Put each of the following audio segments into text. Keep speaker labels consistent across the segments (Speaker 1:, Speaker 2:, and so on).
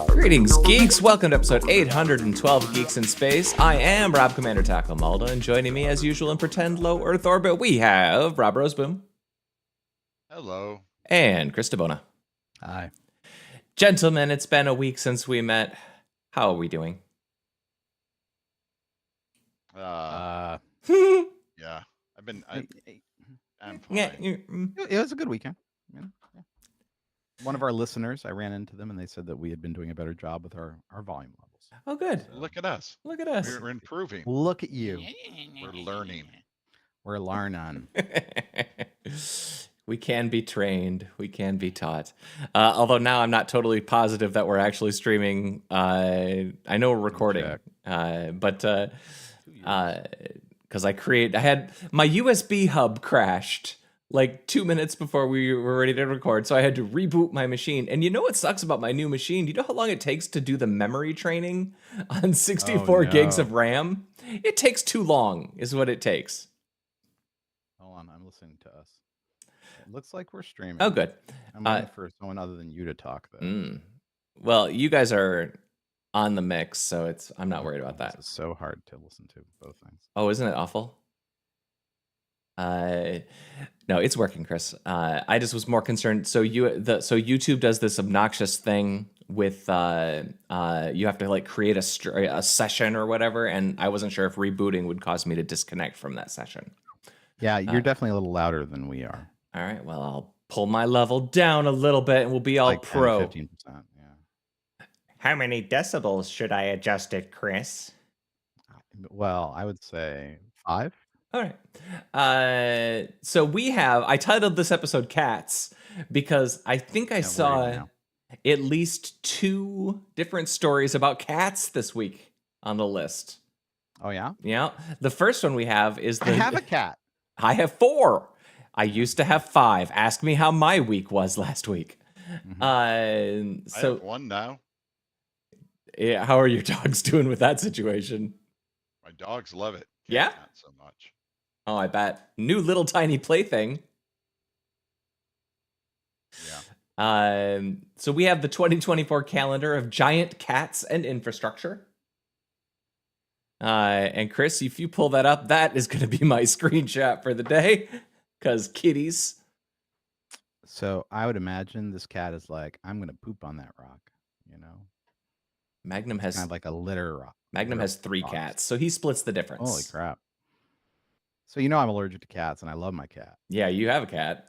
Speaker 1: Greetings, geeks. Welcome to episode 812 of Geeks in Space. I am Rob Commander Tackle Malda, and joining me as usual in pretend low Earth orbit, we have Rob Roseboom.
Speaker 2: Hello.
Speaker 1: And Chris DeBona.
Speaker 3: Hi.
Speaker 1: Gentlemen, it's been a week since we met. How are we doing?
Speaker 2: Yeah. I'm fine.
Speaker 3: It was a good weekend. Yeah. One of our listeners, I ran into them and they said that we had been doing a better job with our volume levels.
Speaker 1: Oh, good.
Speaker 2: Look at us.
Speaker 1: Look at us.
Speaker 2: We're improving.
Speaker 3: Look at you.
Speaker 2: We're learning.
Speaker 3: We're learning.
Speaker 1: We can be trained. We can be taught. Although now I'm not totally positive that we're actually streaming. I know we're recording, but because I had my USB hub crashed like 2 minutes before we were ready to record, so I had to reboot my machine. And you know what sucks about my new machine? Do you know how long it takes to do the memory training on 64 gigs of RAM? It takes too long, is what it takes.
Speaker 3: Hold on, I'm listening to us. It looks like we're streaming.
Speaker 1: Oh, good.
Speaker 3: I'm waiting for someone other than you to talk, though.
Speaker 1: Well, you guys are on the mix, so I'm not worried about that.
Speaker 3: It's so hard to listen to both things.
Speaker 1: Oh, isn't it awful? No, it's working, Chris. I just was more concerned. So YouTube does this obnoxious thing with you have to like create a session or whatever, and I wasn't sure if rebooting would cause me to disconnect from that session.
Speaker 3: Yeah, you're definitely a little louder than we are.
Speaker 1: All right, well, I'll pull my level down a little bit, and we'll be all
Speaker 3: like
Speaker 1: pro.
Speaker 3: 15%. Yeah.
Speaker 1: How many decibels should I adjust it, Chris?
Speaker 3: Well, I would say 5.
Speaker 1: All right. So I titled this episode Cats because I think I saw at least 2 different stories about cats this week on the list.
Speaker 3: Oh, yeah?
Speaker 1: Yeah. The first one we have is
Speaker 3: I have a cat.
Speaker 1: I have 4. I used to have 5. Ask me how my week was last week.
Speaker 3: Mm-hmm.
Speaker 2: I have 1 now.
Speaker 1: Yeah. How are your dogs doing with that situation?
Speaker 2: My dogs love it.
Speaker 1: Yeah?
Speaker 2: Not so much.
Speaker 1: Oh, I bet. New little tiny plaything.
Speaker 2: Yeah.
Speaker 1: So we have the 2024 calendar of giant cats and infrastructure. And Chris, if you pull that up, that is going to be my screenshot for the day, because kitties.
Speaker 3: So I would imagine this cat is like, I'm going to poop on that rock,
Speaker 1: Magnum has
Speaker 3: kind of like a litter rock.
Speaker 1: Magnum has 3 cats, so he splits the difference.
Speaker 3: Holy crap. So I'm allergic to cats, and I love my cat.
Speaker 1: Yeah, you have a cat.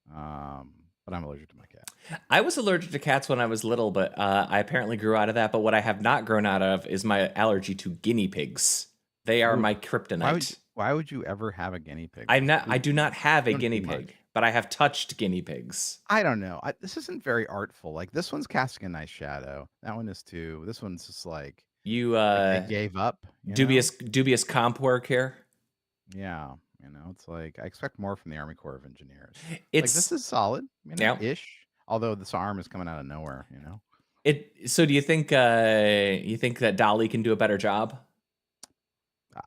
Speaker 3: But I'm allergic to my cat.
Speaker 1: I was allergic to cats when I was little, but I apparently grew out of that. But what I have not grown out of is my allergy to guinea pigs. They are my kryptonite.
Speaker 3: Why would you ever have a guinea pig?
Speaker 1: I do not have a guinea pig, but I have touched guinea pigs.
Speaker 3: I don't know. This isn't very artful. Like, this one's casting a nice shadow. That one is too. This one's just like
Speaker 1: you
Speaker 3: they gave up.
Speaker 1: Dubious comp work here.
Speaker 3: Yeah, it's like I expect more from the Army Corps of Engineers.
Speaker 1: This
Speaker 3: is solid, ish. Although this arm is coming out of nowhere,
Speaker 1: So do you think that Dolly can do a better job?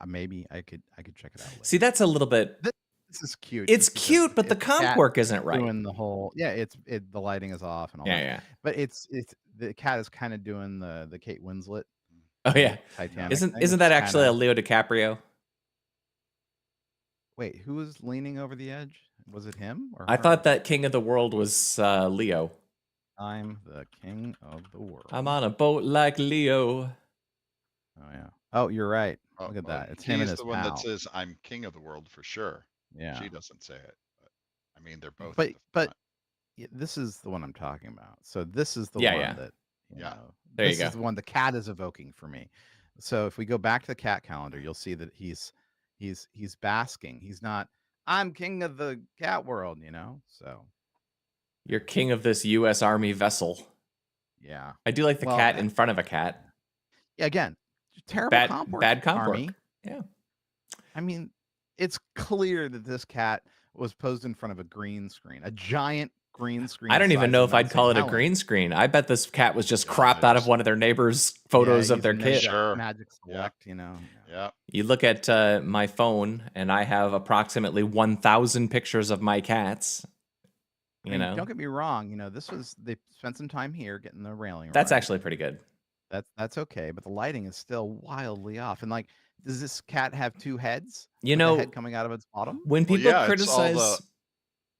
Speaker 3: Maybe I could check it out later.
Speaker 1: See, that's a little bit.
Speaker 3: This is cute.
Speaker 1: It's cute, but the comp work isn't right.
Speaker 3: Doing the whole the lighting is off and all.
Speaker 1: Yeah.
Speaker 3: But it's the cat is kind of doing the Kate Winslet.
Speaker 1: Oh yeah,
Speaker 3: Titanic
Speaker 1: isn't that actually a Leo DiCaprio?
Speaker 3: Wait, who was leaning over the edge? Was it him or
Speaker 1: I thought that King of the World was Leo.
Speaker 3: I'm the king of the world.
Speaker 1: I'm on a boat like Leo.
Speaker 3: Oh yeah. Oh, you're right. Look at that. It's him and his
Speaker 2: the one that says I'm king of the world for sure.
Speaker 3: Yeah.
Speaker 2: She doesn't say it. But, I mean, they're both.
Speaker 3: But this is the one I'm talking about. So this is the one that
Speaker 1: there
Speaker 3: this
Speaker 1: you go.
Speaker 3: is the one the cat is evoking for me. So if we go back to the cat calendar, you'll see that he's basking. He's not, I'm king of the cat world, So
Speaker 1: you're king of this U.S. Army vessel.
Speaker 3: Yeah.
Speaker 1: I do like the cat in front of a cat.
Speaker 3: Yeah, again, terrible
Speaker 1: bad
Speaker 3: comp work,
Speaker 1: bad comp
Speaker 3: Army.
Speaker 1: work. Yeah.
Speaker 3: I mean, it's clear that this cat was posed in front of a green screen, a giant green screen.
Speaker 1: I don't even know if I'd call it a green screen. I bet this cat was just cropped out of one of their neighbors' photos of their kid.
Speaker 2: Sure.
Speaker 3: Magic Select,
Speaker 2: Yeah.
Speaker 1: You look at my phone, and I have approximately 1,000 pictures of my cats.
Speaker 3: I mean, don't get me wrong. They spent some time here getting the railing
Speaker 1: That's
Speaker 3: right.
Speaker 1: actually pretty good.
Speaker 3: That's okay, but the lighting is still wildly off. And like, does this cat have two heads?
Speaker 1: You
Speaker 3: with the
Speaker 1: know,
Speaker 3: head coming out of its bottom?
Speaker 1: when
Speaker 2: Well,
Speaker 1: people
Speaker 2: yeah, it's all
Speaker 1: criticize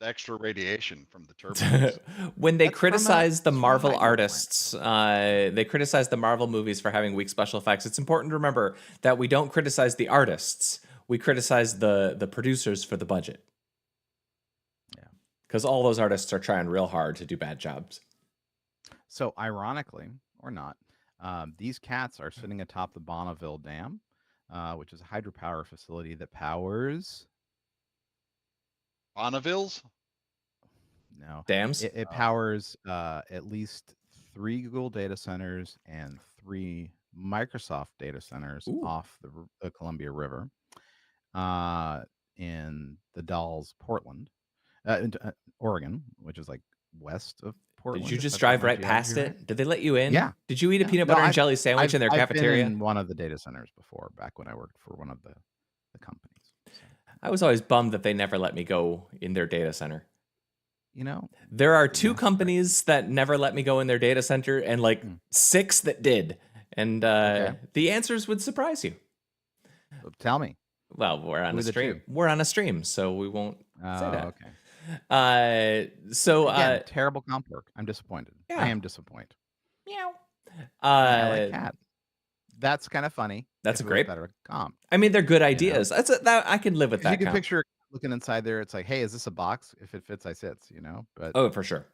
Speaker 2: the extra radiation from the turbines.
Speaker 1: when they
Speaker 3: That's from a-
Speaker 1: criticize the
Speaker 3: that's from a
Speaker 1: Marvel
Speaker 3: hydro plant.
Speaker 1: artists, they criticize the Marvel movies for having weak special effects. It's important to remember that we don't criticize the artists. We criticize the producers for the budget.
Speaker 3: Yeah.
Speaker 1: Because all those artists are trying real hard to do bad jobs.
Speaker 3: So ironically, or not, these cats are sitting atop the Bonneville Dam, which is a hydropower facility that powers...
Speaker 2: Bonneville's?
Speaker 3: No.
Speaker 1: Dams?
Speaker 3: It powers at least 3 Google data centers and 3 Microsoft data centers off the Columbia River in the Dalles, Portland, Oregon, which is like west of Portland.
Speaker 1: Did you
Speaker 3: if
Speaker 1: just
Speaker 3: I've got
Speaker 1: drive
Speaker 3: my
Speaker 1: right
Speaker 3: geography
Speaker 1: past
Speaker 3: right.
Speaker 1: it? Did they let you in?
Speaker 3: Yeah.
Speaker 1: Did you eat a
Speaker 3: Yeah.
Speaker 1: peanut
Speaker 3: No,
Speaker 1: butter and jelly sandwich in their cafeteria?
Speaker 3: I've been in one of the data centers before, back when I worked for one of the companies. So,
Speaker 1: I was always bummed that they never let me go in their data center.
Speaker 3: Didn't
Speaker 1: There are
Speaker 3: ask
Speaker 1: 2
Speaker 3: for it.
Speaker 1: companies that never let me go in their data center and like 6 that did. And the answers would surprise you.
Speaker 3: Tell me.
Speaker 1: Well, we're on
Speaker 3: Who
Speaker 1: a
Speaker 3: are the
Speaker 1: stream.
Speaker 3: 2?
Speaker 1: We're on a stream, so we won't say that.
Speaker 3: Okay.
Speaker 1: So
Speaker 3: Again, terrible comp work. I'm disappointed.
Speaker 1: Yeah.
Speaker 3: I am disappointed.
Speaker 1: meow.
Speaker 3: I like cat. That's kind of funny.
Speaker 1: That's
Speaker 3: if it was
Speaker 1: great.
Speaker 3: better comp.
Speaker 1: I mean, they're good ideas. That I can live with that.
Speaker 3: You can
Speaker 1: comp.
Speaker 3: picture looking inside there. It's like, hey, is this a box? If it fits, I sits. But
Speaker 1: Oh, for sure.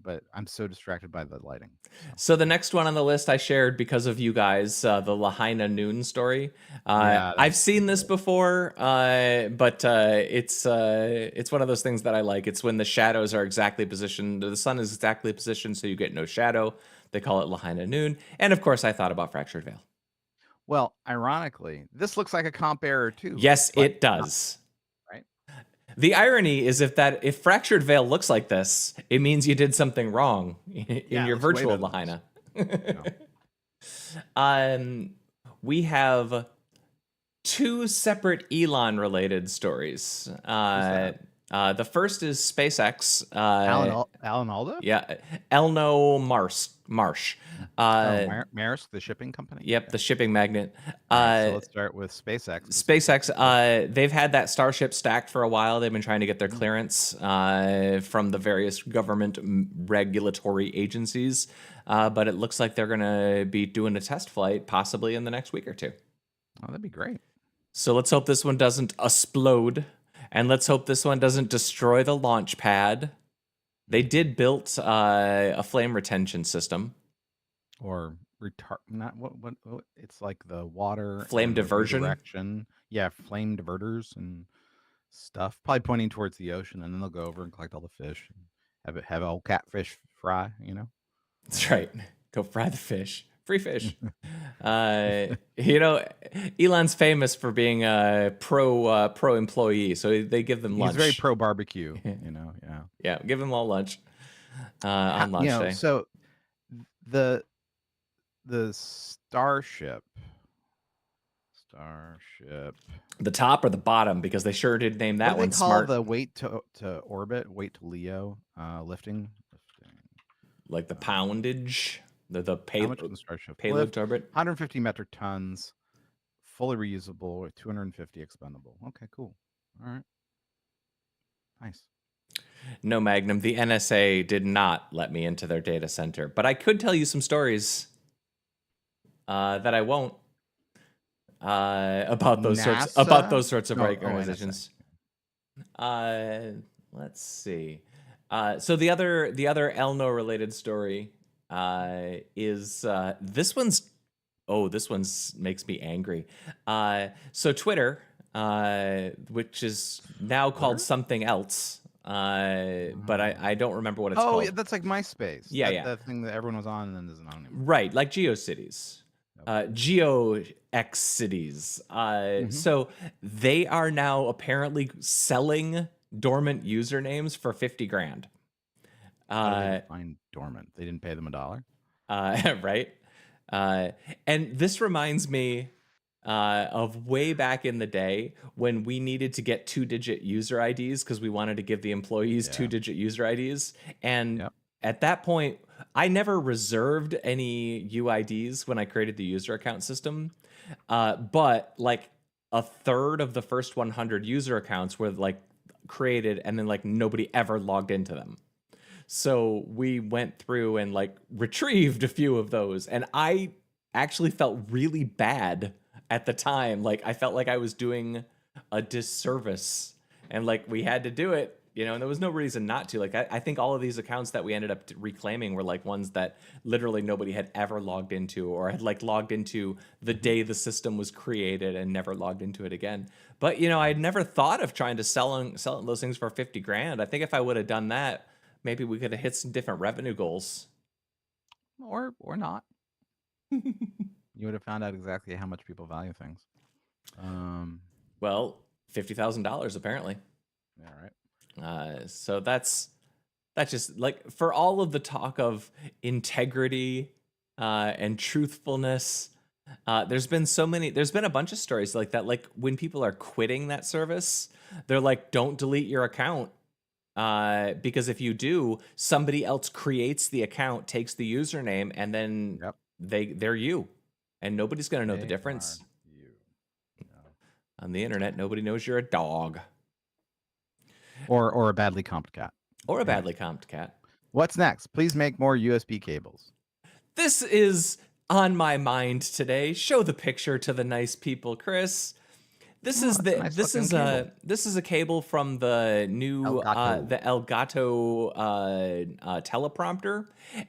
Speaker 3: but I'm so distracted by the lighting.
Speaker 1: So the next one on the list I shared because of you guys, the Lahaina Noon story. I've seen this before, but it's one of those things that I like. It's when the shadows are exactly positioned. The sun is exactly positioned, so you get no shadow. They call it Lahaina Noon. And of course, I thought about Fractured Veil.
Speaker 3: Well, ironically, this looks like a comp error too.
Speaker 1: Yes, it does.
Speaker 3: Right.
Speaker 1: The irony is if Fractured Veil looks like this, it means you did something wrong in your virtual Lahaina. We have 2 separate Elon-related stories. The first is SpaceX.
Speaker 3: Alan Alda?
Speaker 1: Yeah, Elno Marsh.
Speaker 3: Maersk, the shipping company?
Speaker 1: Yep, the shipping magnet.
Speaker 3: So let's start with SpaceX.
Speaker 1: SpaceX, they've had that Starship stacked for a while. They've been trying to get their clearance from the various government regulatory agencies. But it looks like they're going to be doing a test flight possibly in the next week or 2.
Speaker 3: Oh, that'd be great.
Speaker 1: So let's hope this one doesn't explode. And let's hope this one doesn't destroy the launch pad. They did build a flame retention system.
Speaker 3: Or not what it's like the water
Speaker 1: flame diversion
Speaker 3: direction. Yeah, flame diverters and stuff. Probably pointing towards the ocean, and then they'll go over and collect all the fish and have old catfish fry.
Speaker 1: That's right. Go fry the fish. Free fish. Elon's famous for being a pro employee, so they give them lunch.
Speaker 3: He's very pro barbecue.
Speaker 1: Yeah, give them all lunch on lunch day.
Speaker 3: So the Starship,
Speaker 1: the top or the bottom, because they sure did name that
Speaker 3: what do
Speaker 1: one
Speaker 3: they call
Speaker 1: smart.
Speaker 3: The weight to orbit, weight to Leo, lifting,
Speaker 1: like the poundage. The payload to orbit,
Speaker 3: 150 metric tons, fully reusable, 250 expendable. Okay, cool. All right, nice.
Speaker 1: No, Magnum. The NSA did not let me into their data center, but I could tell you some stories that I won't about those sorts of organizations. Let's see. So the other Elno related story. Is this one's makes me angry. So Twitter, which is now called something else, but I don't remember what it's called.
Speaker 3: Oh, yeah, that's like MySpace.
Speaker 1: Yeah.
Speaker 3: That thing that everyone was on and then isn't on anymore.
Speaker 1: Right, like GeoCities. GeoX So they are now apparently selling dormant usernames for $50,000.
Speaker 3: How did they find dormant? They didn't pay them $1.
Speaker 1: Right. And this reminds me of way back in the day when we needed to get 2-digit user IDs because we wanted to give the employees
Speaker 3: Yeah.
Speaker 1: 2-digit user IDs. And
Speaker 3: Yep.
Speaker 1: at that point, I never reserved any UIDs when I created the user account system. But like a third of the first 100 user accounts were like created and then like nobody ever logged into them. So we went through and like retrieved a few of those. And I actually felt really bad at the time. Like I felt like I was doing a disservice and like we had to do it, and there was no reason not to. Like I think all of these accounts that we ended up reclaiming were like ones that literally nobody had ever logged into or had like logged into the day the system was created and never logged into it again. But I'd never thought of trying to selling those things for 50 grand. I think if I would have done that, maybe we could have hit some different revenue goals.
Speaker 3: Or not. You would have found out exactly how much people value things.
Speaker 1: Well, $50,000 apparently.
Speaker 3: Yeah, right.
Speaker 1: So that's just like for all of the talk of integrity and truthfulness. There's been a bunch of stories like that. Like when people are quitting that service, they're like, don't delete your account. Because if you do, somebody else creates the account, takes the username, and then
Speaker 3: Yep.
Speaker 1: they're you, and nobody's gonna know the
Speaker 3: They
Speaker 1: difference.
Speaker 3: are you. Yeah.
Speaker 1: On the internet, nobody knows you're a dog
Speaker 3: Or a badly comped cat.
Speaker 1: or a
Speaker 3: Anyway.
Speaker 1: badly comped cat.
Speaker 3: What's next? Please make more USB cables.
Speaker 1: This is on my mind today. Show the picture to the nice people, Chris. This is
Speaker 3: that's a nice looking
Speaker 1: this is a cable from the new
Speaker 3: Elgato.
Speaker 1: the Elgato teleprompter,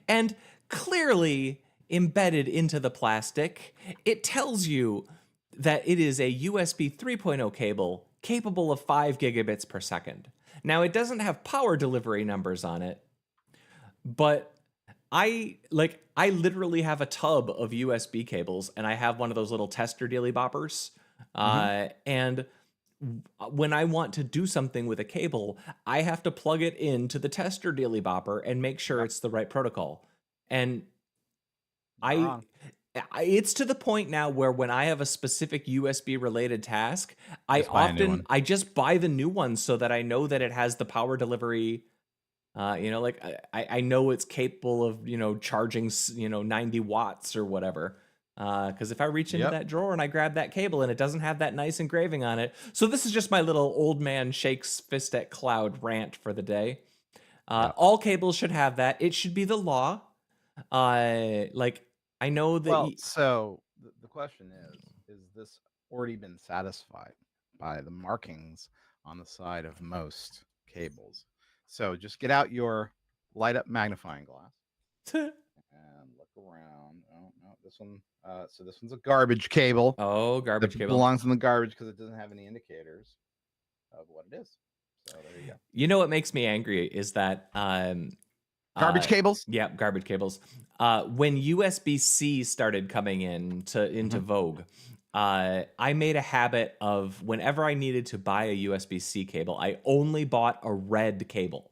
Speaker 1: and clearly embedded into the plastic, it tells you that it is a USB 3.0 cable capable of 5 gigabits per second. Now it doesn't have power delivery numbers on it, but I literally have a tub of USB cables, and I have one of those little tester dealy boppers. And when I want to do something with a cable, I have to plug it into the tester dealy bopper and make sure it's the right protocol. And it's to the point now where when I have a specific USB related task, I just buy the new one so that I know that it has the power delivery. Like I know it's capable of, charging, 90 watts or whatever. Because if I reach into that drawer and I grab that cable and it doesn't have that nice engraving on it. So this is just my little old man shakes fist at cloud rant for the day. All cables should have that. It should be the law. Like I know that.
Speaker 3: Well, so the question is this already been satisfied by the markings on the side of most cables? So just get out your light up magnifying glass and look around. Oh no, this one. So this one's a garbage cable.
Speaker 1: Oh, garbage cable
Speaker 3: belongs in the garbage because it doesn't have any indicators of what it is. So there you go.
Speaker 1: You know what makes me angry is that
Speaker 3: garbage cables.
Speaker 1: Yeah, garbage cables. When USB-C started coming into vogue, I made a habit of whenever I needed to buy a USB-C cable, I only bought a red cable.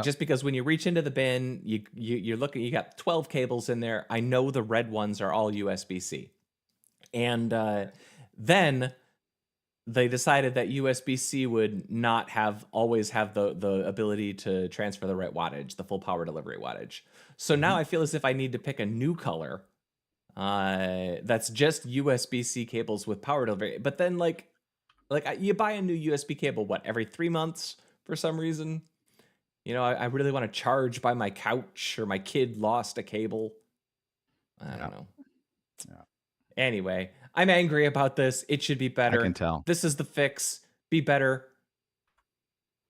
Speaker 1: Just because when you reach into the bin, you're looking, you got 12 cables in there. I know the red ones are all USB-C. And then they decided that USB-C would not always have the ability to transfer the right wattage, the full power delivery wattage. So now I feel as if I need to pick a new color that's just USB-C cables with power delivery. But then like you buy a new USB cable, every 3 months for some reason? I really want to charge by my couch, or my kid lost a cable. I don't know.
Speaker 3: Yeah.
Speaker 1: Anyway, I'm angry about this. It should be better.
Speaker 3: I can tell.
Speaker 1: This is the fix. Be better.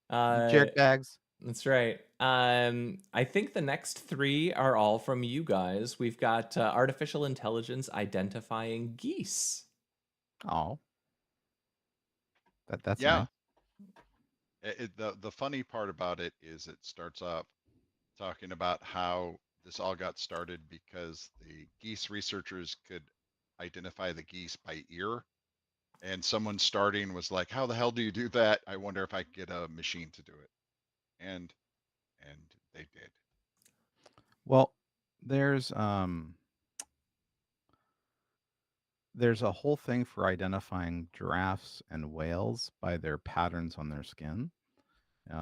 Speaker 3: Jerk bags.
Speaker 1: That's right. I think the next 3 are all from you guys. We've got artificial intelligence identifying geese.
Speaker 3: Oh, that's
Speaker 2: Yeah.
Speaker 3: nice.
Speaker 2: The funny part about it is it starts off talking about how this all got started because the geese researchers could identify the geese by ear. And someone starting was like, how the hell do you do that? I wonder if I could get a machine to do it. And they did.
Speaker 3: Well, there's there's a whole thing for identifying giraffes and whales by their patterns on their skin.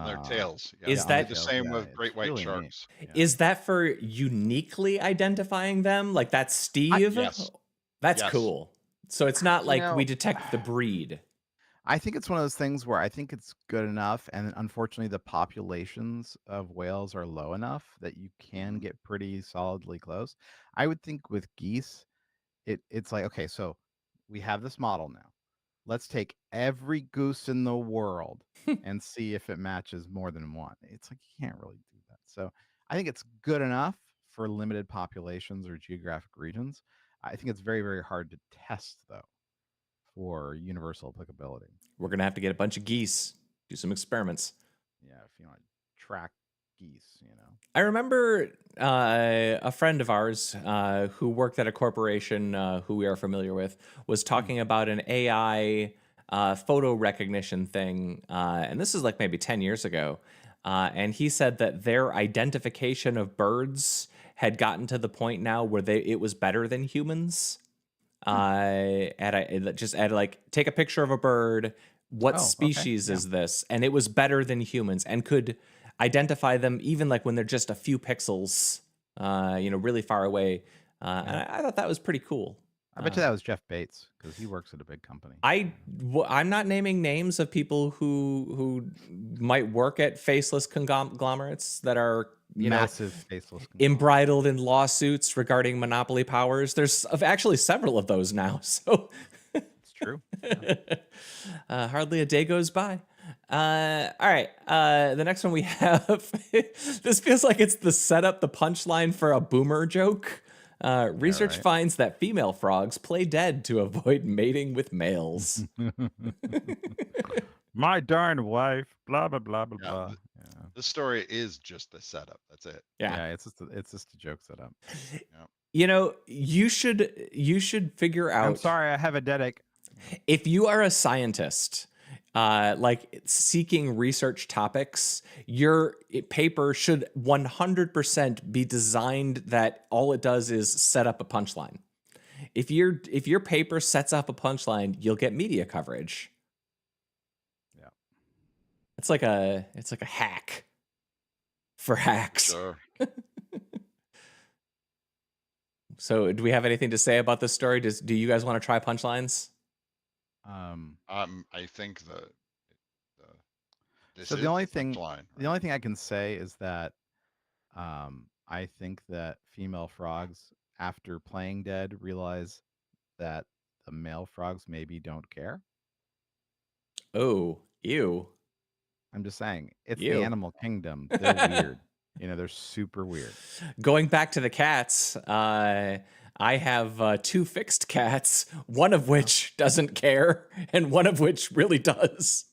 Speaker 2: Their tails. Yeah,
Speaker 1: Is
Speaker 2: they
Speaker 3: On the
Speaker 2: do the
Speaker 1: that
Speaker 3: tails.
Speaker 2: same
Speaker 3: Yeah,
Speaker 2: with great
Speaker 3: it's
Speaker 2: white
Speaker 3: really neat.
Speaker 2: sharks.
Speaker 3: Yeah.
Speaker 1: is that for uniquely identifying them? Like that's Steve?
Speaker 2: Yes.
Speaker 1: That's
Speaker 2: Yes.
Speaker 1: cool. So it's not
Speaker 3: You
Speaker 1: like we
Speaker 3: know,
Speaker 1: detect the breed.
Speaker 3: I think it's one of those things where I think it's good enough, and unfortunately, the populations of whales are low enough that you can
Speaker 2: Mhm.
Speaker 3: get pretty solidly close. I would think with geese, it's like, okay, so we have this model now. Let's take every goose in the world and see if it matches more than one. It's like you can't really do that. So I think it's good enough for limited populations or geographic regions. I think it's very, very hard to test though for universal applicability.
Speaker 1: We're gonna have to get a bunch of geese, do some experiments.
Speaker 3: Yeah, if you want to track geese, you know.
Speaker 1: I remember a friend of ours who worked at a corporation who we are familiar with was talking about an AI photo recognition thing, and this is like maybe 10 years ago. And he said that their identification of birds had gotten to the point now where it was better than humans. Just at like take a picture of a bird. What
Speaker 3: Oh, okay.
Speaker 1: species
Speaker 3: Yeah.
Speaker 1: is this? And it was better than humans and could identify them even like when they're just a few pixels, really far away. And I thought that was pretty cool.
Speaker 3: I bet you that was Jeff Bates because he works at a big company.
Speaker 1: I'm not naming names of people who might work at faceless conglomerates that are
Speaker 3: Massive faceless
Speaker 1: embridled in lawsuits regarding monopoly powers. There's actually several of those now, so
Speaker 3: It's true. Yeah.
Speaker 1: hardly a day goes by. All right, the next one we have. This feels like it's the setup, the punchline for a boomer joke. Research
Speaker 3: right.
Speaker 1: finds that female frogs play dead to avoid mating with males.
Speaker 3: My darn wife, blah blah blah blah
Speaker 2: Yeah,
Speaker 3: blah.
Speaker 2: This story is just the setup. That's it.
Speaker 1: Yeah,
Speaker 3: It's just a joke setup.
Speaker 1: You should figure out.
Speaker 3: I'm sorry, I have a headache.
Speaker 1: If you are a scientist, like seeking research topics, your paper should 100% be designed that all it does is set up a punchline. If your paper sets up a punchline, you'll get media coverage.
Speaker 3: Yeah.
Speaker 1: It's like a hack for hacks.
Speaker 2: Sure.
Speaker 1: So, do we have anything to say about this story? Do you guys want to try punchlines?
Speaker 2: I think this
Speaker 3: So
Speaker 2: is
Speaker 3: the only
Speaker 2: the
Speaker 3: thing
Speaker 2: punchline,
Speaker 3: the only thing I can say is that I think that female frogs, after playing dead, realize that the male frogs maybe don't care.
Speaker 1: Oh, ew.
Speaker 3: I'm just saying, it's
Speaker 1: Ew.
Speaker 3: the animal kingdom. They're weird. They're super weird.
Speaker 1: Going back to the cats, I have two fixed cats, one of which doesn't care, and one of which really does.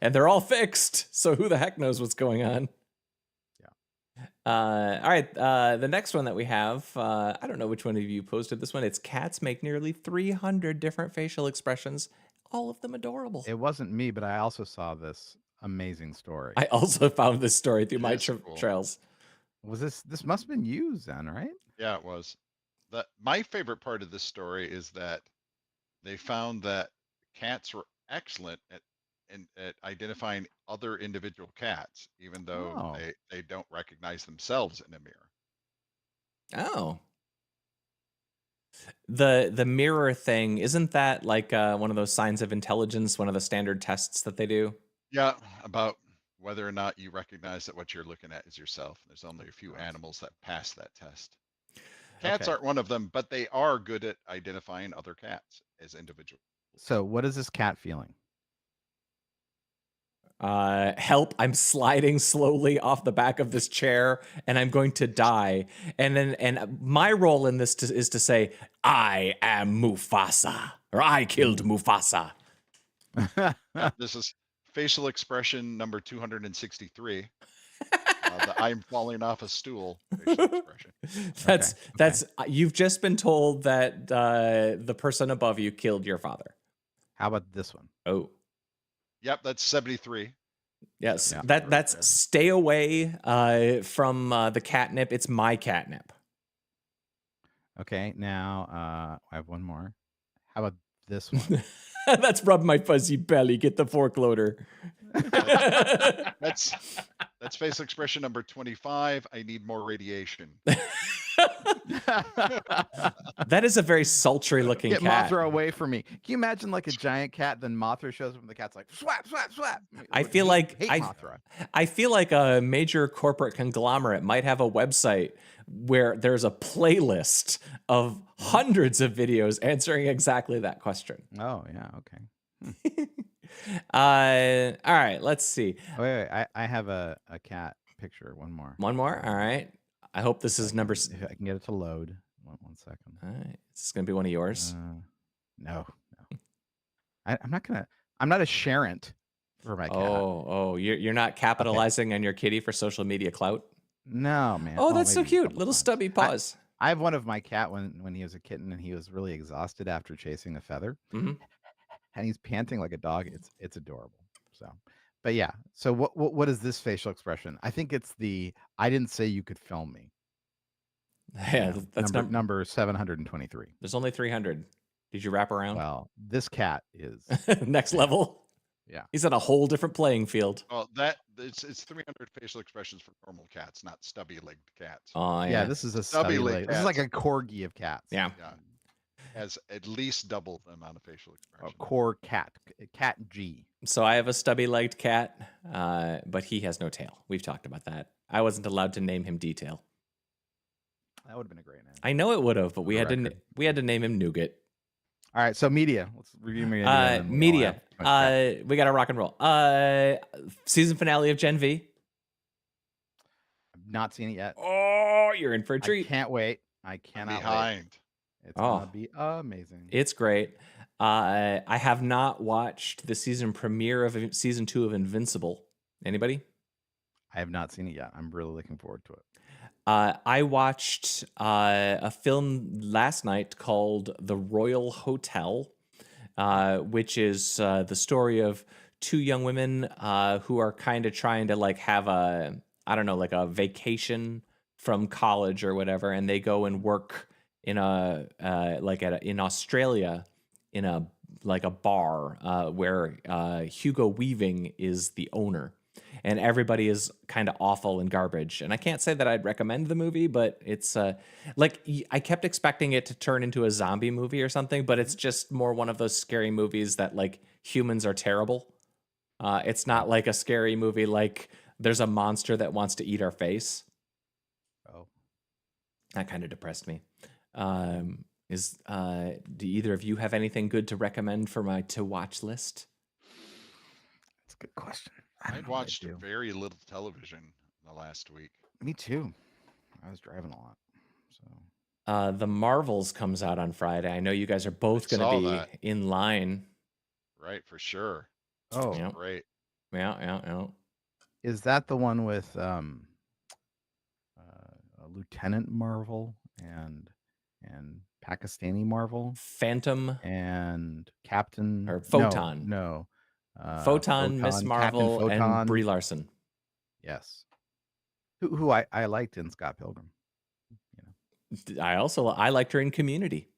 Speaker 1: And they're all fixed, so who the heck knows what's going on?
Speaker 3: Yeah.
Speaker 1: All right, the next one that we have, I don't know which one of you posted this one. It's cats make nearly 300 different facial expressions, all of them adorable.
Speaker 3: It wasn't me, but I also saw this amazing story.
Speaker 1: I also found this story through
Speaker 2: It
Speaker 1: my
Speaker 2: is cool.
Speaker 1: trails.
Speaker 3: Was this must have been used then, right?
Speaker 2: Yeah, it was. My favorite part of this story is that they found that cats were excellent at identifying other individual cats, even though
Speaker 3: Oh.
Speaker 2: they don't recognize themselves in a mirror.
Speaker 1: Oh. The mirror thing, isn't that like one of those signs of intelligence, one of the standard tests that they do?
Speaker 2: Yeah, about whether or not you recognize that what you're looking at is yourself. There's only a few animals that pass that test. Cats
Speaker 3: Okay.
Speaker 2: aren't one of them, but they are good at identifying other cats as individuals.
Speaker 3: So what is this cat feeling?
Speaker 1: Help, I'm sliding slowly off the back of this chair and I'm going to die. And my role in this is to say, I am Mufasa, or I killed Mufasa.
Speaker 2: Yeah, this is facial expression number 263. The I'm falling off a stool facial expression.
Speaker 1: That's you've just been told that the person above you killed your father.
Speaker 3: How about this one?
Speaker 1: Oh.
Speaker 2: Yep, that's 73.
Speaker 1: Yes,
Speaker 3: Yeah.
Speaker 1: that's
Speaker 3: Right.
Speaker 1: stay away from the catnip. It's my catnip.
Speaker 3: Okay, now I have one more. How about this one?
Speaker 1: That's rub my fuzzy belly. Get the fork loader.
Speaker 2: That's facial expression number 25. I need more radiation.
Speaker 1: That is a very sultry looking
Speaker 3: Get
Speaker 1: cat.
Speaker 3: Mothra away from me. Can you imagine like a giant cat, then Mothra shows up and the cat's like, swap, swap, swap.
Speaker 1: I feel like
Speaker 3: hate Mothra.
Speaker 1: I feel like a major corporate conglomerate might have a website where there's a playlist of hundreds of videos answering exactly that question.
Speaker 3: Oh, yeah, okay.
Speaker 1: All right, let's see.
Speaker 3: Wait, I have a cat picture. One more.
Speaker 1: One more. All right. I hope this is number.
Speaker 3: If I can get it to load. One second.
Speaker 1: All right. Is this gonna be one of yours?
Speaker 3: No. I'm not a Sharent for my cat.
Speaker 1: Oh, you're not capitalizing on your kitty for social media clout.
Speaker 3: No, man.
Speaker 1: Oh, that's so
Speaker 3: maybe a
Speaker 1: cute.
Speaker 3: couple
Speaker 1: Little
Speaker 3: times.
Speaker 1: stubby paws.
Speaker 3: I have one of my cat when he was a kitten and he was really exhausted after chasing a feather,
Speaker 1: Mhm.
Speaker 3: and he's panting like a dog. It's adorable. So, but yeah. So what is this facial expression? I think it's the I didn't say you could film me.
Speaker 1: Yeah, that's
Speaker 3: number 723.
Speaker 1: There's only 300. Did you wrap around?
Speaker 3: Well, this cat is
Speaker 1: Next level.
Speaker 3: Yeah.
Speaker 1: He's on a whole different playing field.
Speaker 2: Well, it's 300 facial expressions for normal cats, not stubby-legged cats.
Speaker 1: Oh,
Speaker 3: yeah. This is a stubby-legged. This is like a corgi of cats.
Speaker 1: Yeah.
Speaker 2: Has at least double the amount of facial expression.
Speaker 3: Core cat G.
Speaker 1: So I have a stubby-legged cat, but he has no tail. We've talked about that. I wasn't allowed to name him Detail.
Speaker 3: That would have been a great name.
Speaker 1: I know it would have, but we had to name him Nougat.
Speaker 3: All right, so media. Let's review media.
Speaker 1: Media. We got to rock and roll. Season finale of Gen V.
Speaker 3: I've not seen it yet.
Speaker 1: Oh, you're in for a treat.
Speaker 3: I can't wait. I cannot
Speaker 2: behind.
Speaker 3: wait. It's gonna be amazing.
Speaker 1: It's great. I have not watched the season premiere of season 2 of Invincible. Anybody?
Speaker 3: I have not seen it yet. I'm really looking forward to it.
Speaker 1: I watched a film last night called The Royal Hotel, which is the story of two young women who are kind of trying to like have a vacation from college or whatever, and they go and work in in Australia in a bar where Hugo Weaving is the owner. And everybody is kind of awful and garbage. And I can't say that I'd recommend the movie, but it's I kept expecting it to turn into a zombie movie or something, but it's just more one of those scary movies that like humans are terrible. It's not like a scary movie like there's a monster that wants to eat our face.
Speaker 3: Oh,
Speaker 1: that kind of depressed me. Do either of you have anything good to recommend for my to watch list?
Speaker 3: That's a good question.
Speaker 2: I've watched very little television in the last week.
Speaker 3: Me too. I was driving a lot. So
Speaker 1: The Marvels comes out on Friday. I know you guys are both going to be in line.
Speaker 2: Right, for sure.
Speaker 3: Oh,
Speaker 1: yeah.
Speaker 2: Great.
Speaker 1: Yeah.
Speaker 3: Is that the one with Lieutenant Marvel and Pakistani Marvel?
Speaker 1: Phantom
Speaker 3: and Captain
Speaker 1: or Photon?
Speaker 3: No.
Speaker 1: Photon, Miss Marvel,
Speaker 3: Photon.
Speaker 1: and Brie Larson.
Speaker 3: Yes. Who I liked in Scott Pilgrim.
Speaker 1: You know. I liked her in Community.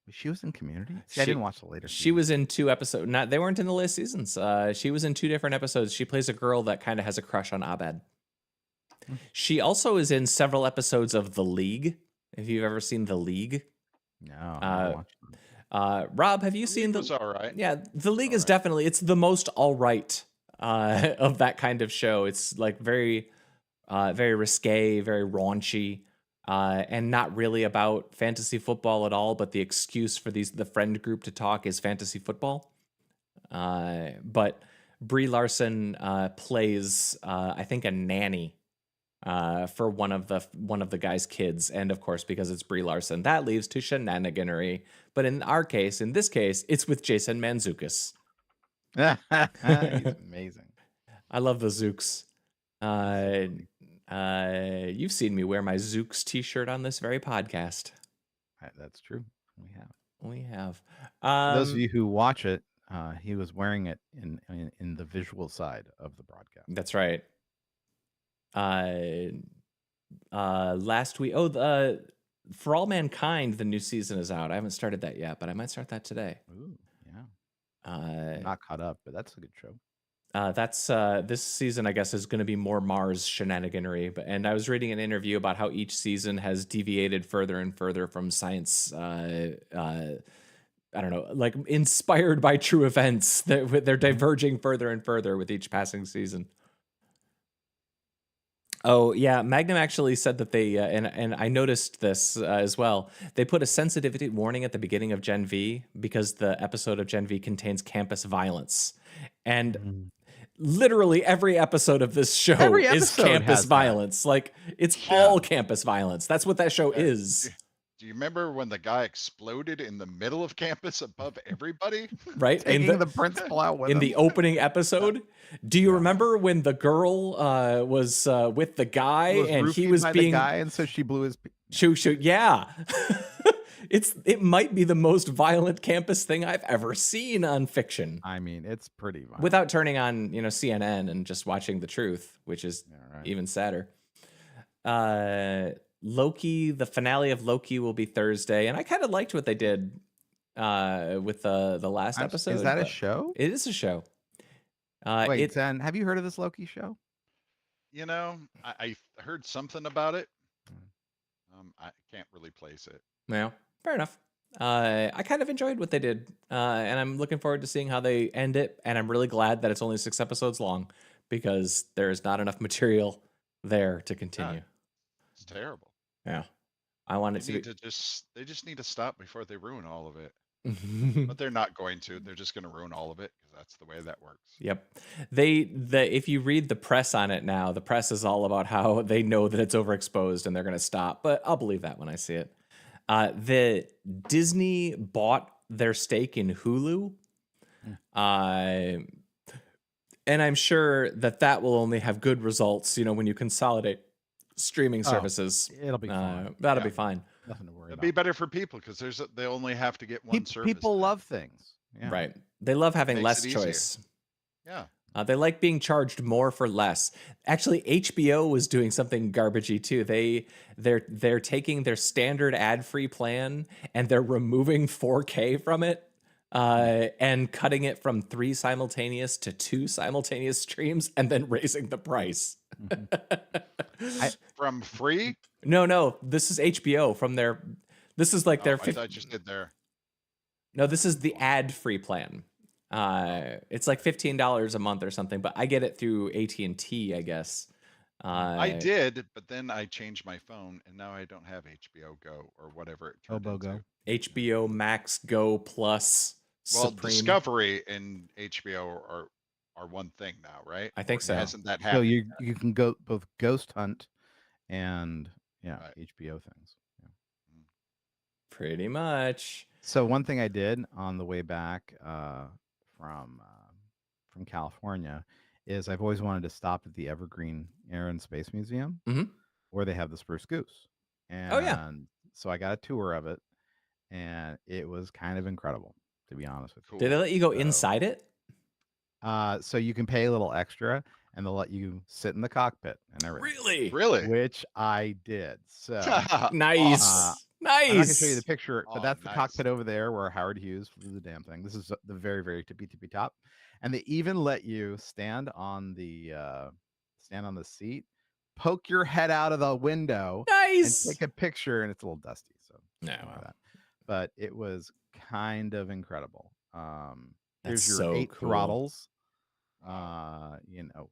Speaker 3: She was in Community? I didn't watch the later season.
Speaker 1: She was in 2 episodes. They weren't in the latest seasons. She was in 2 different episodes. She plays a girl that kind of has a crush on Abed. She also is in several episodes of The League. Have you ever seen The League?
Speaker 3: No.
Speaker 1: Rob, have you seen
Speaker 2: was all right.
Speaker 1: Yeah, The League is definitely, it's the most all right of that kind of show. It's like very risque, very raunchy, and not really about fantasy football at all. But the excuse for the friend group to talk is fantasy football. But Brie Larson plays, I think, a nanny for one of the guy's kids, and of course, because it's Brie Larson, that leads to shenaniganery. But in this case, it's with Jason Mantzoukas.
Speaker 3: He's amazing.
Speaker 1: I love the Zooks. You've seen me wear my Zooks t-shirt on this very podcast.
Speaker 3: That's true.
Speaker 1: We have.
Speaker 3: For those of you who watch it, he was wearing it in the visual side of the broadcast.
Speaker 1: That's right. Last week, For All Mankind, the new season is out. I haven't started that yet, but I might start that today.
Speaker 3: Ooh, yeah.
Speaker 1: Uh,
Speaker 3: I'm not caught up, but that's a good show.
Speaker 1: that's this season, I guess, is going to be more Mars shenaniganery. And I was reading an interview about how each season has deviated further and further from science. I don't know, like inspired by true events. They're diverging further and further with each passing season. Oh yeah, Magnum actually said that they and I noticed this as well. They put a sensitivity warning at the beginning of Gen V because the episode of Gen V contains campus violence, and literally every episode of this show
Speaker 3: Every
Speaker 1: is
Speaker 3: episode
Speaker 1: campus
Speaker 3: has that.
Speaker 1: violence. Like it's all campus violence. That's what that show
Speaker 2: Yeah.
Speaker 1: is.
Speaker 2: Do you remember when the guy exploded in the middle of campus above everybody?
Speaker 1: Right?
Speaker 3: Taking the principal out with
Speaker 1: in
Speaker 3: him.
Speaker 1: the opening episode. Do you
Speaker 3: Yeah.
Speaker 1: remember when the girl was with the guy and he was
Speaker 3: by
Speaker 1: being
Speaker 3: the guy, and so she blew his.
Speaker 1: shoot? Yeah. It might be the most violent campus thing I've ever seen on fiction.
Speaker 3: I mean, it's pretty violent.
Speaker 1: Without turning on, CNN and just watching the truth, which is even sadder. Loki, the finale of Loki will be Thursday, and I kind of liked what they did with the last episode.
Speaker 3: Is that a show?
Speaker 1: It is a show.
Speaker 3: Wait, Zen, have you heard of this Loki show?
Speaker 2: I heard something about it. I can't really place it.
Speaker 1: Yeah, fair enough. I kind of enjoyed what they did, and I'm looking forward to seeing how they end it. And I'm really glad that it's only 6 episodes long because there's not enough material there to continue.
Speaker 2: It's terrible.
Speaker 1: Yeah, I want it
Speaker 2: They
Speaker 1: to.
Speaker 2: they just need to stop before they ruin all of it. But they're not going to. They're just going to ruin all of it because that's the way that works.
Speaker 1: Yep. If you read the press on it now, the press is all about how they know that it's overexposed and they're going to stop. But I'll believe that when I see it. The Disney bought their stake in Hulu. And I'm sure that will only have good results, when you consolidate streaming services.
Speaker 3: It'll be fine.
Speaker 1: That'll be fine.
Speaker 3: Nothing to worry
Speaker 2: It'll
Speaker 3: about.
Speaker 2: be better for people because they only have to get one service.
Speaker 3: People love things. Yeah.
Speaker 1: Right. They love having
Speaker 2: Makes
Speaker 1: less
Speaker 2: it easier.
Speaker 1: choice.
Speaker 2: Yeah.
Speaker 1: They like being charged more for less. Actually, HBO was doing something garbagey too. They're taking their standard ad-free plan and they're removing 4K from it and cutting it from 3 simultaneous to 2 simultaneous streams and then raising the price.
Speaker 2: From free?
Speaker 1: No, this is HBO from their. This is like their.
Speaker 2: I thought you said there.
Speaker 1: No, this is the ad-free plan. It's like $15 a month or something, but I get it through AT&T, I guess.
Speaker 2: I did, but then I changed my phone, and now I don't have HBO Go or whatever it turned
Speaker 3: Hobo Go.
Speaker 2: into.
Speaker 1: HBO Max Go Plus
Speaker 2: Well,
Speaker 1: Supreme.
Speaker 2: Discovery and HBO are one thing now, right?
Speaker 1: I think so.
Speaker 2: Hasn't that
Speaker 3: So
Speaker 2: happened?
Speaker 3: you can go both Ghost Hunt and HBO things. Yeah.
Speaker 1: Pretty much.
Speaker 3: So one thing I did on the way back from California is I've always wanted to stop at the Evergreen Air and Space Museum, where they have the Spruce Goose. And so I got a tour of it, and it was kind of incredible, to be honest with you.
Speaker 1: Did they let you go inside it?
Speaker 3: So you can pay a little extra, and they'll let you sit in the cockpit and everything.
Speaker 2: Really?
Speaker 3: Which I did. So
Speaker 1: nice.
Speaker 3: I'm not gonna show you the picture, but that's the
Speaker 2: nice.
Speaker 3: cockpit over there where Howard Hughes flew the damn thing. This is the very, very tippy top, and they even let you stand on the seat, poke your head out of the window,
Speaker 1: Nice.
Speaker 3: and take a picture. And it's a little dusty, so
Speaker 1: no,
Speaker 3: that. But it was kind of incredible. Here's your
Speaker 1: so
Speaker 3: 8
Speaker 1: cool.
Speaker 3: throttles. That's just another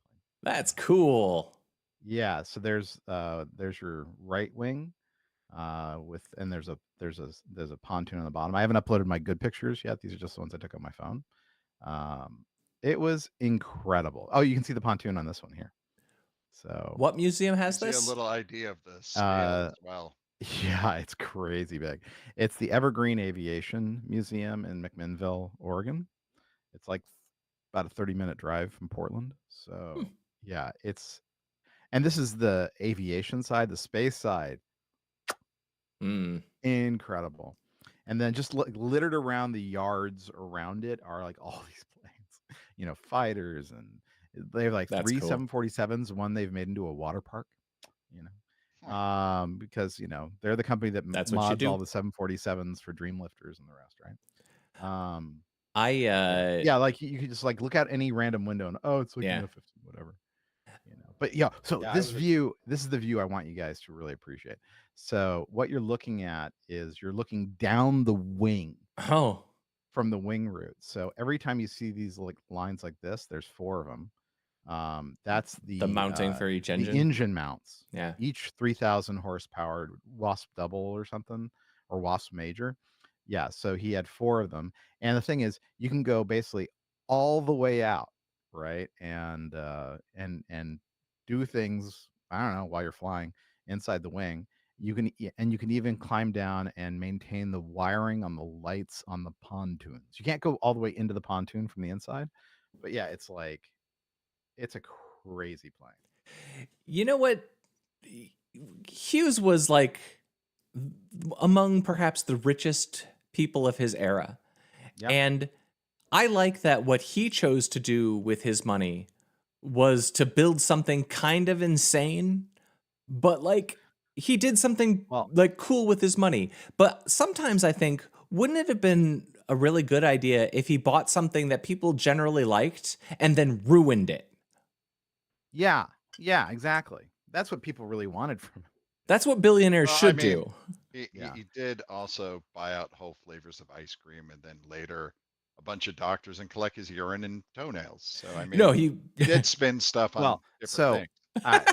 Speaker 3: plane.
Speaker 1: That's cool.
Speaker 3: Yeah, so there's your right wing. And there's a pontoon on the bottom. I haven't uploaded my good pictures yet. These are just the ones I took on my phone. It was incredible. Oh, you can see the pontoon on this one here. So
Speaker 1: what museum has
Speaker 2: See
Speaker 1: this?
Speaker 2: a little idea of the scale as well.
Speaker 3: Yeah, it's crazy big. It's the Evergreen Aviation Museum in McMinnville, Oregon. It's like about a 30-minute drive from Portland. So yeah, and this is the aviation side. The space side, incredible. And then just littered around the yards around it are like all these planes, fighters, and they have like
Speaker 1: That's
Speaker 3: 3
Speaker 1: cool.
Speaker 3: 747s. One they've made into a water park, because they're the company that
Speaker 1: That's what you
Speaker 3: mods
Speaker 1: do.
Speaker 3: all the 747s for Dreamlifters and the rest, right?
Speaker 1: I
Speaker 3: Yeah, like you could just like look out any random window and it's like an
Speaker 1: Yeah.
Speaker 3: F-15, whatever. But yeah, so
Speaker 2: Yeah, I
Speaker 3: this
Speaker 2: was
Speaker 3: view, this is the view I want you guys to really appreciate. So what you're looking at is you're looking down the wing
Speaker 1: Oh,
Speaker 3: from the wing root. So every time you see these like lines like this, there's 4 of them. That's
Speaker 1: the mounting for each
Speaker 3: the
Speaker 1: engine.
Speaker 3: engine mounts.
Speaker 1: Yeah.
Speaker 3: Each 3,000 horsepower Wasp double or something, or Wasp major. Yeah, so he had 4 of them. And the thing is, you can go basically all the way out, right? And do things, I don't know, while you're flying inside the wing. You can even climb down and maintain the wiring on the lights on the pontoons. You can't go all the way into the pontoon from the inside, but yeah, it's a crazy plane.
Speaker 1: You know what? Hughes was like among perhaps the richest people of his era.
Speaker 3: Yep.
Speaker 1: And I like that what he chose to do with his money was to build something kind of insane, but like he did something like cool with his money. But sometimes I think, wouldn't it have been a really good idea if he bought something that people generally liked and then ruined it?
Speaker 3: Yeah, exactly. That's what people really wanted from him.
Speaker 1: That's what billionaires should do.
Speaker 2: He did also buy out whole flavors of ice cream, and then later a bunch of doctors and collect his urine and toenails. So I mean,
Speaker 1: No, he
Speaker 2: did spend stuff on different things.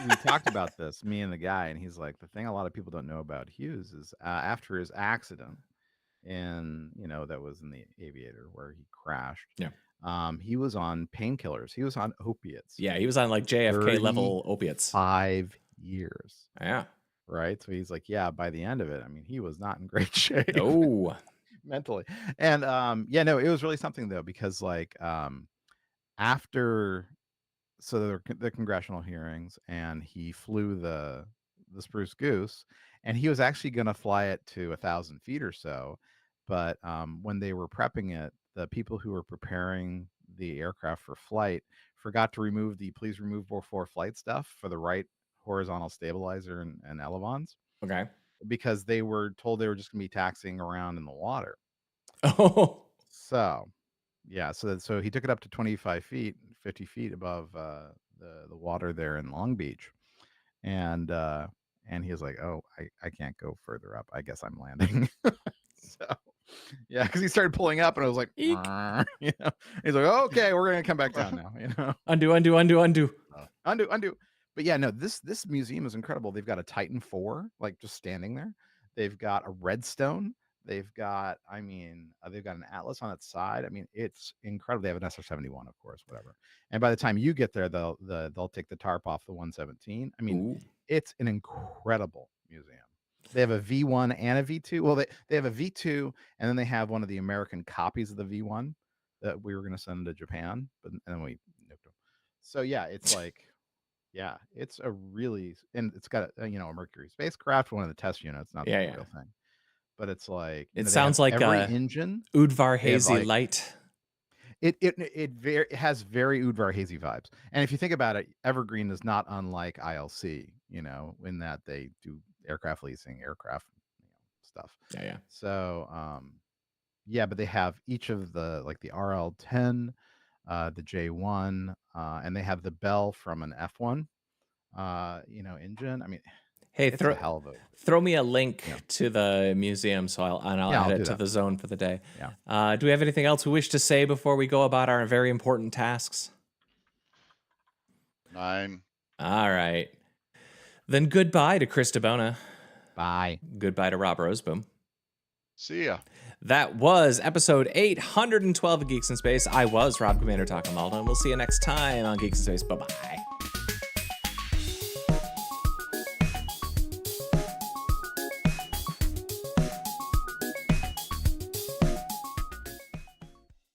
Speaker 3: We talked about this, me and the guy, and he's like, the thing a lot of people don't know about Hughes is after his accident, and that was in the Aviator where he crashed.
Speaker 1: Yeah.
Speaker 3: He was on painkillers. He was on opiates.
Speaker 1: Yeah, he was on like JFK level opiates.
Speaker 3: 5 years.
Speaker 1: Yeah.
Speaker 3: Right. So he's like, yeah, by the end of it, I mean, he was not in great shape.
Speaker 1: No.
Speaker 3: Mentally. And it was really something though, because like after the congressional hearings, and he flew the Spruce Goose, and he was actually going to fly it to 1,000 feet or so, but when they were prepping it, the people who were preparing the aircraft for flight forgot to remove the please remove before flight stuff for the right horizontal stabilizer and elevons.
Speaker 1: Okay.
Speaker 3: Because they were told they were just going to be taxiing around in the water.
Speaker 1: Oh.
Speaker 3: So yeah, so he took it up to 25 feet, 50 feet above the water there in Long Beach, and he was like, oh, I can't go further up, I guess I'm landing. So yeah, because he started pulling up, and I was like, he's like, okay, we're gonna come back down now.
Speaker 1: Undo.
Speaker 3: But yeah, no, this museum is incredible. They've got a Titan IV, like just standing there. They've got a Redstone. They've got an Atlas on its side. I mean, it's incredible. They have an SR-71, of course, whatever. And by the time you get there, they'll take the tarp off the 117. I mean, it's an incredible museum. They have a V1 and a V2. Well, they have a V2, and then they have one of the American copies of the V1 that we were going to send to Japan, and then we nuked them. So yeah, it's like, yeah, it's a really, and it's got a Mercury spacecraft, one of the test units, not the real thing. But it's like,
Speaker 1: it sounds like
Speaker 3: every engine.
Speaker 1: Udvar Hazy light.
Speaker 3: It has very Udvar Hazy vibes. And if you think about it, Evergreen is not unlike ILC, in that they do aircraft leasing, aircraft stuff.
Speaker 1: Yeah.
Speaker 3: So but they have each of the RL-10, the J1, and they have the Bell from an F1 engine. I mean,
Speaker 1: hey,
Speaker 3: it's a hell of a...
Speaker 1: throw me a link to the museum, so I'll add it to the zone for the day.
Speaker 3: Yeah.
Speaker 1: Do we have anything else we wish to say before we go about our very important tasks?
Speaker 2: 9.
Speaker 1: All right. Then goodbye to Chris DeBona.
Speaker 3: Bye.
Speaker 1: Goodbye to Rob Roseboom.
Speaker 2: See ya.
Speaker 1: That was episode 812 of Geeks in Space. I was Rob Commander Takamaldo, and we'll see you next time on Geeks in Space. Bye-bye.